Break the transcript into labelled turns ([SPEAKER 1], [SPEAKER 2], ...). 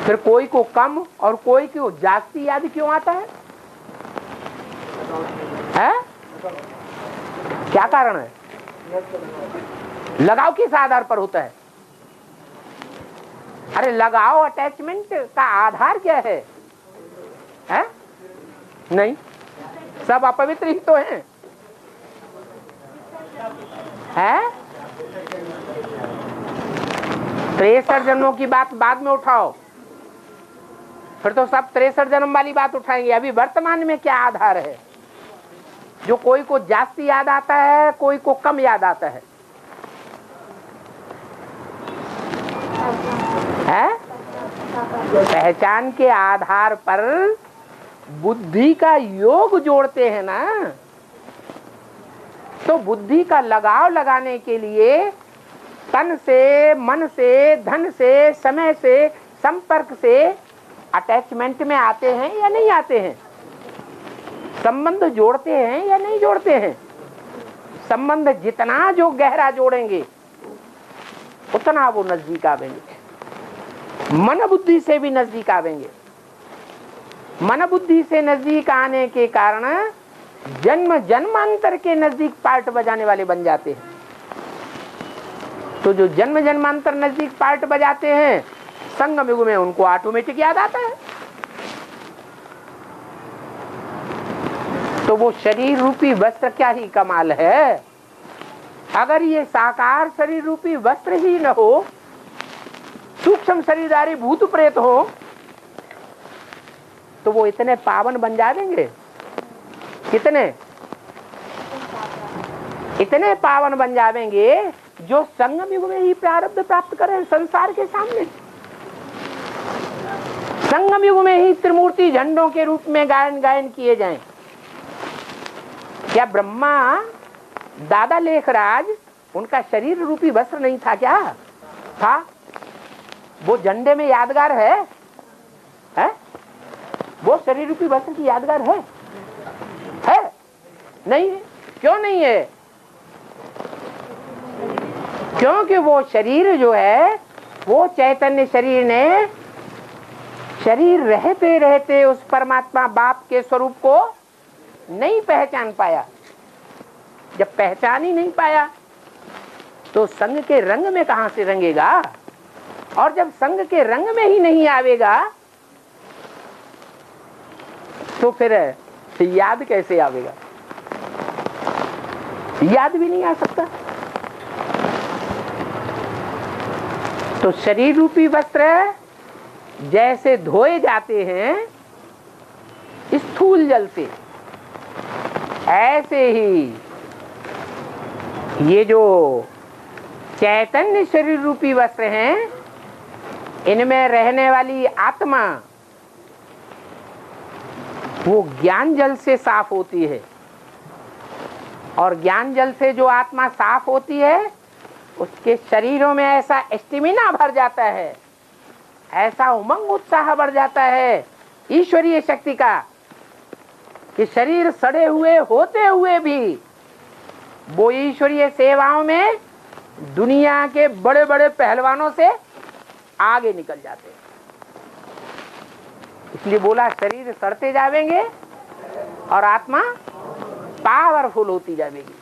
[SPEAKER 1] फिर कोई को कम और कोई को जास्ती याद क्यों आता है? क्या कारण है? लगाव किस आधार पर होता है? अरे लगाव अटैचमेंट का आधार क्या है? नहीं, सब अपवित्र ही तो हैं। है 63 जन्मों की बात बाद में उठाओ, फिर तो सब 63 जन्म वाली बात उठाएंगे। अभी वर्तमान में क्या आधार है जो कोई को जास्ती याद आता है, कोई को कम याद आता है? पहचान के आधार पर बुद्धि का योग जोड़ते हैं ना, तो बुद्धि का लगाव लगाने के लिए तन से, मन से, धन से, समय से, संपर्क से अटैचमेंट में आते हैं या नहीं आते हैं? संबंध जोड़ते हैं या नहीं जोड़ते हैं? संबंध जितना जो गहरा जोड़ेंगे उतना वो नजदीक आवेंगे। मन बुद्धि से भी नजदीक आवेंगे। मन बुद्धि से नजदीक आने के कारण जन्म जन्मांतर के नजदीक पार्ट बजाने वाले बन जाते हैं। तो जो जन्म जन्मांतर नजदीक पार्ट बजाते हैं, संगम युग में उनको ऑटोमेटिक याद आता है। तो वो शरीर रूपी वस्त्र क्या ही कमाल है। अगर ये साकार शरीर रूपी वस्त्र ही न हो, सूक्ष्म शरीरधारी भूत प्रेत हो, तो वो इतने पावन बन जाएंगे। कितने इतने पावन बन जाएंगे जो संगम युग में ही प्रारब्ध प्राप्त करें संसार के सामने। संगम युग में ही त्रिमूर्ति झंडों के रूप में गायन किए जाएं। क्या ब्रह्मा दादा लेखराज उनका शरीर रूपी वस्त्र नहीं था? क्या था? वो झंडे में यादगार है? वो शरीर रूपी वस्त्र की यादगार है? नहीं है। क्यों नहीं है? क्योंकि वो शरीर जो है, वो चैतन्य शरीर ने शरीर रहते रहते उस परमात्मा बाप के स्वरूप को नहीं पहचान पाया। जब पहचान ही नहीं पाया तो संग के रंग में कहां से रंगेगा? और जब संग के रंग में ही नहीं आवेगा तो फिर याद कैसे आवेगा? याद भी नहीं आ सकता। तो शरीर रूपी वस्त्र जैसे धोए जाते हैं स्थूल जल से, ऐसे ही ये जो चैतन्य शरीर रूपी वस्त्र हैं, इनमें रहने वाली आत्मा वो ज्ञान जल से साफ होती है। और ज्ञान जल से जो आत्मा साफ होती है, उसके शरीरों में ऐसा स्टेमिना भर जाता है, ऐसा उमंग उत्साह बढ़ जाता है ईश्वरीय शक्ति का, कि शरीर सड़े हुए होते हुए भी वो ईश्वरीय सेवाओं में दुनिया के बड़े बड़े पहलवानों से आगे निकल जाते हैं। इसलिए बोला शरीर सड़ते जाएंगे और आत्मा पावरफुल होती जाएगी।